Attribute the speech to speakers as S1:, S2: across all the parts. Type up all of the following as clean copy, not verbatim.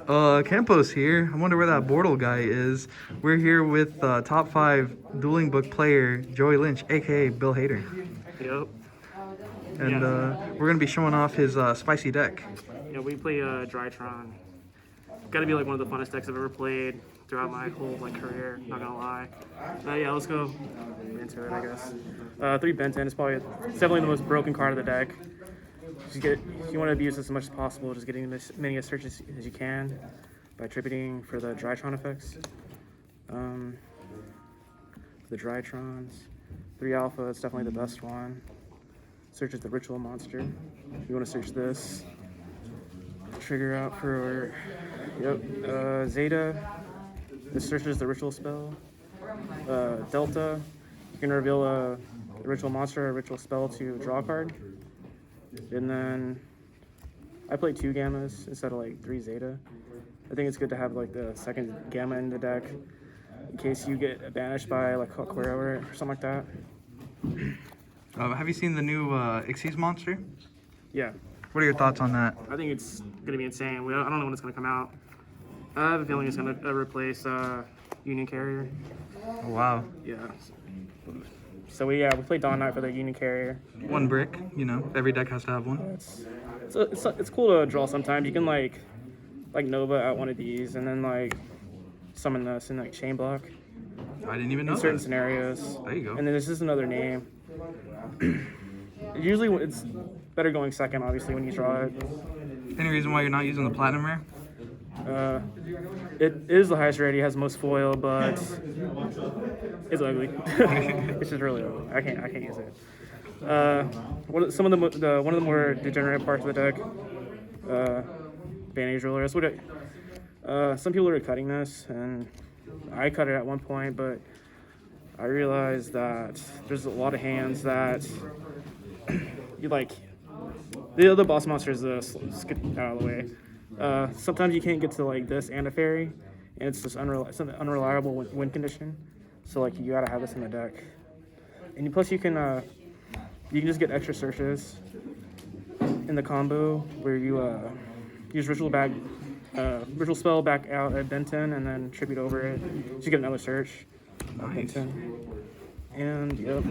S1: Campos here. I wonder where that BORTLE guy is. We're here with top 5 dueling book player Joey Linch, aka Bill Hader.
S2: Yep.
S1: And we're gonna be showing off his spicy deck.
S2: Yeah, we play Drytron. Got to be like one of the funnest decks I've ever played throughout my whole career. Not gonna lie. Yeah, let's go into it. I guess 3 Benton is definitely the most broken card of the deck. You want to abuse this as much as possible, just getting as many searches as you can by attributing for the Drytron effects. For the Drytrons, 3 Alpha is definitely the best one. Searches the Ritual Monster. You want to search this. Trigger out for Zeta. This searches the Ritual spell. Delta, you can reveal a Ritual Monster or a Ritual spell to draw a card. And then I play 2 Gammas instead of 3 Zeta. I think it's good to have the second Gamma in the deck in case you get banished by Aquario or something like that.
S1: Have you seen the new Xyz monster?
S2: Yeah.
S1: What are your thoughts on that?
S2: I think it's gonna be insane. I don't know when it's gonna come out. I have a feeling it's gonna replace Union Carrier.
S1: Oh, wow.
S2: Yeah. So we played Dawn Knight for the Union Carrier.
S1: 1 brick, every deck has to have one.
S2: It's cool to draw sometimes. You can like Nova out one of these and then summon this in chain block.
S1: I didn't even know
S2: in certain
S1: that.
S2: scenarios.
S1: There you go.
S2: And then this is another name. Usually it's better going second, obviously, when you draw it.
S1: Any reason why you're not using the platinum rare?
S2: It is the highest rarity, has most foil, but it's ugly. It's just really ugly. I can't use it. One of the more degenerate parts of the deck, Vantage Ruler. That's what some people are cutting this, and I cut it at one point, but I realized that there's a lot of hands that you the other boss monsters skip out of the way. Sometimes you can't get to this and a fairy, and it's just unreliable win condition. So you gotta have this in the deck, and plus you can just get extra searches in the combo where you use ritual spell back out at Benton and then tribute over it. So you get another search.
S1: Nice.
S2: And yep.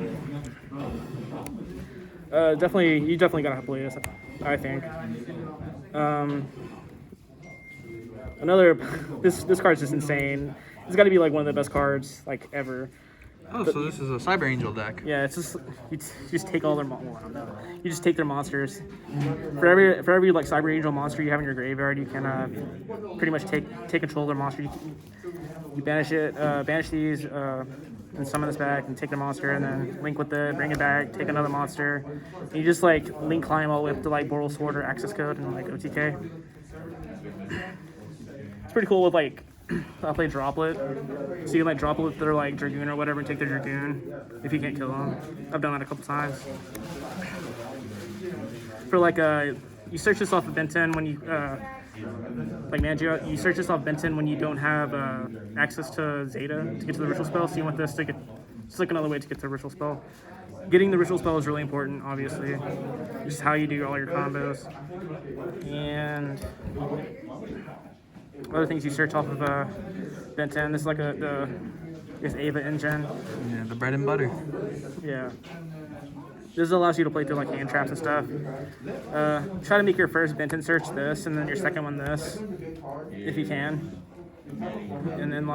S2: You definitely gotta play this, I think. This card's just insane. It's got to be one of the best cards ever.
S1: Oh, so this is a Cyber Angel deck.
S2: Yeah, it's just you just take all their you just take their monsters. For every Cyber Angel monster you have in your graveyard, you can pretty much take control of their monster. You banish it, banish these, and summon this back, and take the monster, and then link with it, bring it back, take another monster. And you just link climb all the way up to BORTLE Sword or Access Code and OTK. It's pretty cool with I play Droplet, so you can Droplet with their Dragoon or whatever and take their Dragoon if you can't kill them. I've done that a couple times. For you search this off of Benton when you Mangia, you search this off Benton when you don't have access to Zeta to get to the ritual spell. So you want this to get just another way to get to the ritual spell. Getting the ritual spell is really important, obviously. Just how you do all your combos. And other things you search off of Benton. This is this Ava engine.
S1: Yeah, the bread and butter.
S2: Yeah. This allows you to play through hand traps and stuff. Try to make your first Benton search this, and then your second one this, if you can. And then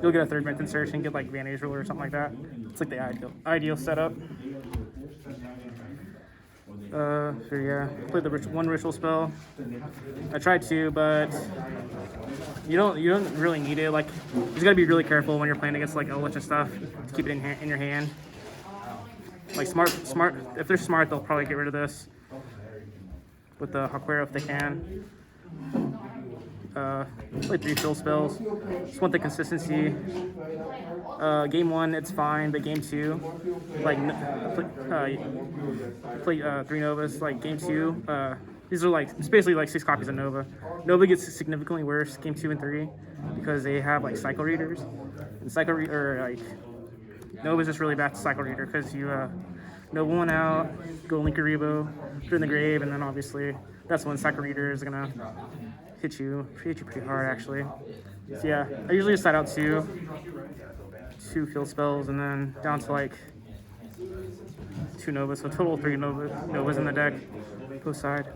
S2: you'll get a third Benton search and get Vantage Ruler or something like that. It's the ideal setup. Play the one ritual spell. I tried to, but you don't really need it. You just gotta be really careful when you're playing against Eldritch and stuff to keep it in your hand. Smart. If they're smart, they'll probably get rid of this with the Aquario if they can. Play 3 fill spells. Just want the consistency. Game 1, it's fine, but game 2, play 3 Novas. Game 2, these are it's basically 6 copies of Nova. Nova gets significantly worse game 2 and 3 because they have cycle readers, and Nova's just really bad to cycle reader because you Nova one out, go Linkaribo, put it in the grave, and then obviously that's when Cycle Reader is gonna hit you pretty hard actually. So yeah, I usually just side out two field spells and then down to like 2 Novas, so total 3 Novas in the deck, both side.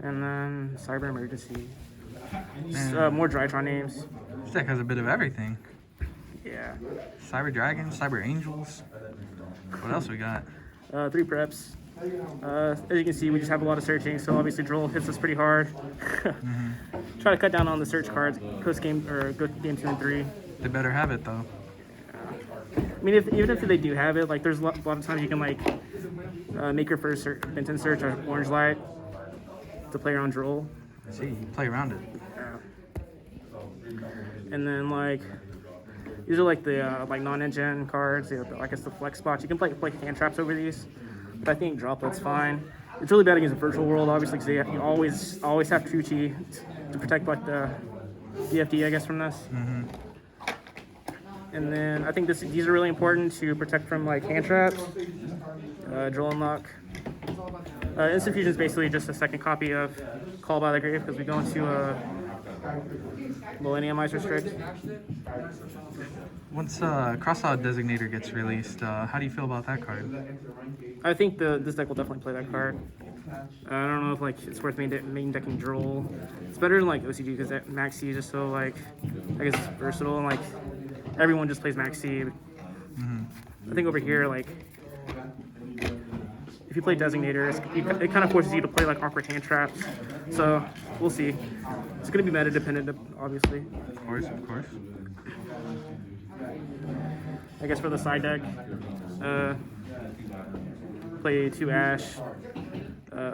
S2: And then Cyber Emergency. Just, more Drytron names.
S1: This deck has a bit of everything.
S2: Yeah.
S1: Cyber Dragons, Cyber Angels. What else we got?
S2: 3 preps. As you can see, we just have a lot of searching, so obviously Droll hits us pretty hard. Try to cut down on the search cards post game or go game 2 and 3.
S1: They better have it though.
S2: I mean, even if they do have it, like there's a lot of times you can like make your first Benton search or Orange Light to play around Droll.
S1: See, you play around it.
S2: And then like these are like the like non-engine cards. I guess the flex spots. You can play hand traps over these, but I think Droplet's fine. It's really bad against a virtual world, obviously, because you always have Tucci to protect like the DFD, I guess, from this. And then I think these are really important to protect from like hand traps, Droll Unlock. Instant Fusion is basically just a second copy of Call by the Grave because we go into a Millennium Ice Restrict.
S1: Once Crossout Designator gets released, how do you feel about that card?
S2: I think this deck will definitely play that card. I don't know if like it's worth main decking Droll. It's better than like OCG because that Max C is just so like I guess it's versatile and like everyone just plays Max C. I think over here like if you play Designator, it kind of forces you to play like awkward hand traps. So we'll see. It's going to be meta dependent, obviously.
S1: Of course, of course.
S2: I guess for the side deck, play 2 Ash,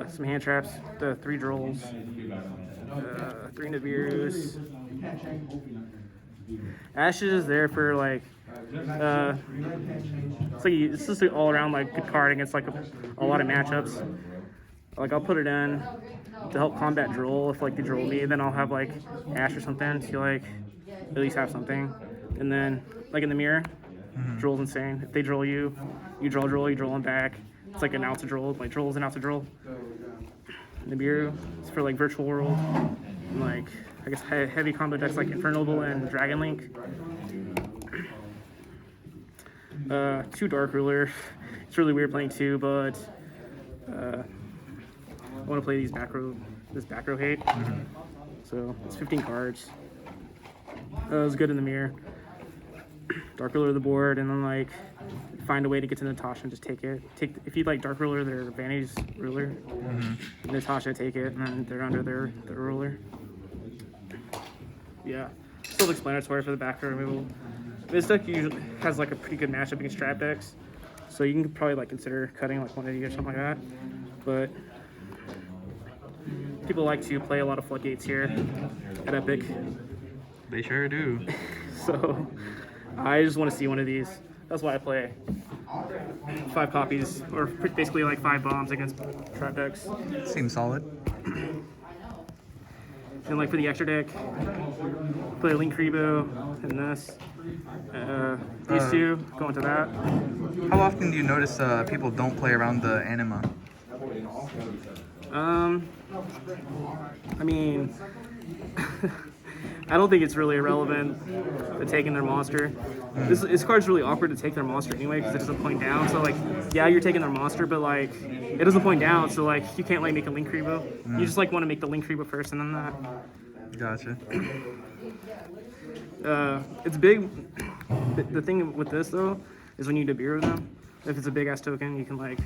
S2: some hand traps, the 3 Drolls, 3 Nibiru's. Ash is just there for like, it's just an all around like good card against like a lot of matchups. Like I'll put it in to help combat Droll if like they Droll me, then I'll have like Ash or something to like at least have something. And then like in the mirror, Droll's insane. If they Droll you, you Droll, you Droll them back. It's like an out to Droll, like Droll's an out to Droll. Nibiru, it's for like virtual world. And, like I guess heavy combo decks like Infernal and Dragon Link. 2 Dark Ruler. It's really weird playing 2, but I want to play this back row hate. So it's 15 cards. It was good in the mirror. Dark Ruler the board, and then like find a way to get to Natasha and just take it. If you like Dark Ruler, their Vantage Ruler. Natasha take it, and then they're under their ruler. Yeah, self-explanatory for the back row removal. This deck usually has like a pretty good matchup against trap decks, so you can probably like consider cutting like 180 or something like that. But people like to play a lot of floodgates here at Epic.
S1: They sure do.
S2: So I just want to see one of these. That's why I play 5 copies, or basically like 5 bombs against trap decks.
S1: Seems solid.
S2: And like for the extra deck, play Link Rebo and this. These 2 go into that.
S1: How often do you notice people don't play around the anima?
S2: I mean, I don't think it's really irrelevant to taking their monster. This card's really awkward to take their monster anyway because it doesn't point down. So like, yeah, you're taking their monster, but like, it doesn't point down. So like, you can't like make a Link Rebo. You just like want to make the Link Rebo first and then that.
S1: Gotcha.
S2: It's big. The thing with this though is when you Nibiru them, if it's a big ass token, you can like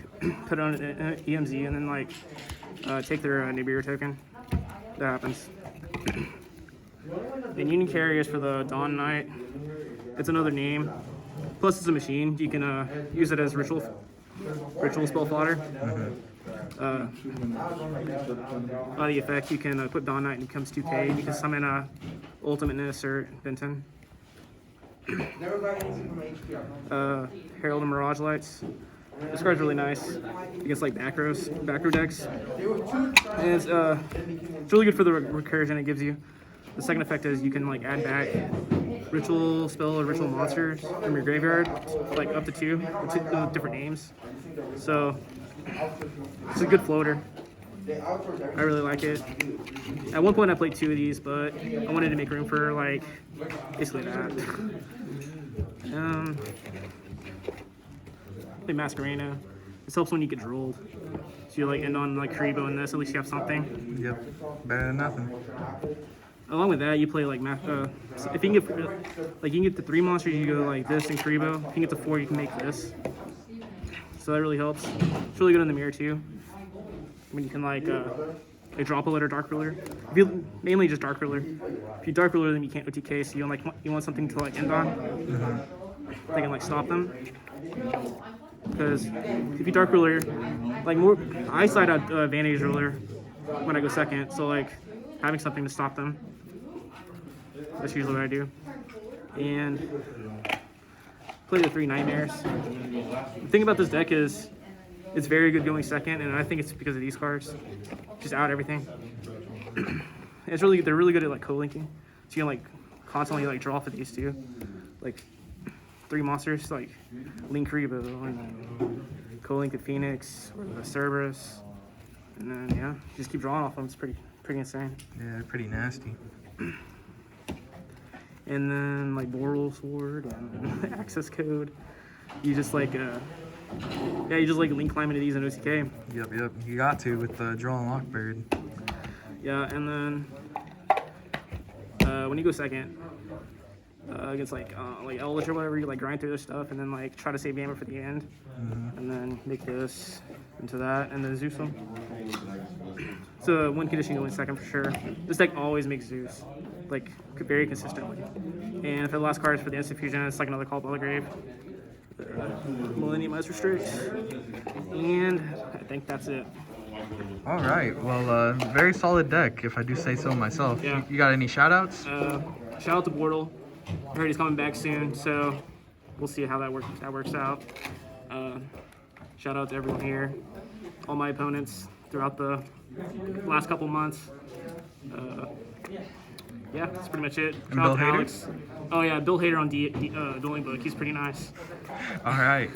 S2: put it on an EMZ and then like take their Nibiru token. That happens. And Union Carriers for the Dawn Knight. It's another name. Plus it's a machine. You can use it as ritual spell fodder. On the effect, you can put Dawn Knight and it becomes 2k. You can summon Ultimateness or Benton. Herald and Mirage Lights. This card's really nice against like back row decks. And it's really good for the recursion it gives you. The second effect is you can like add back ritual spell or ritual monsters from your graveyard, like up to 2 with different names. So It's a good floater. I really like it. At one point I played 2 of these, but I wanted to make room for like basically that. Play Masquerena. This helps when you get drooled. So you like end on like Karibo in this, at least you have something.
S1: Yep, better than nothing.
S2: Along with that, you play like so if you can get like you can get the 3 monsters, you go like this and Karibo. If you can get to 4, you can make this. So that really helps. It's really good in the mirror too. When you can like drop a or dark ruler. If you mainly just dark ruler. If you dark ruler them, you can't OTK. So you want something to like end on. They can like stop them. Because if you dark ruler, like more, I side out advantage ruler when I go second. So like having something to stop them. That's usually what I do. And play the 3 nightmares. The thing about this deck is it's very good going second, and I think it's because of these cards. Just out everything. It's really they're really good at like co-linking. So you can like constantly like draw for these 2. Like 3 monsters like Link Karibo and co-link the Phoenix or the Cerberus. And then yeah, just keep drawing off them. It's pretty insane.
S1: Yeah, pretty nasty.
S2: And then like BORTLE sword and access code. You just like you just like link climb into these in OTK.
S1: Yep. You got to with the draw and lock bird.
S2: Yeah, and then when you go second against like Eldritch or whatever, you like grind through this stuff and then like try to save mana for the end, and then make this into that, and then Zeus them. So win condition going second for sure. This deck always makes Zeus, like very consistently. And if the last card is for the instant fusion, it's like another Call by the Grave. Millennium Ice Restrict. And I think that's it.
S1: All right. Well, very solid deck, if I do say so myself.
S2: Yeah.
S1: You got any shout-outs?
S2: Shout out to BORTLE. I heard he's coming back soon, so we'll see how that works out. Shout out to everyone here, all my opponents throughout the last couple months. Yeah, that's pretty much it. Shout out to Alex. Oh yeah, Bill Hader on Dueling Book. He's pretty nice.
S1: All right.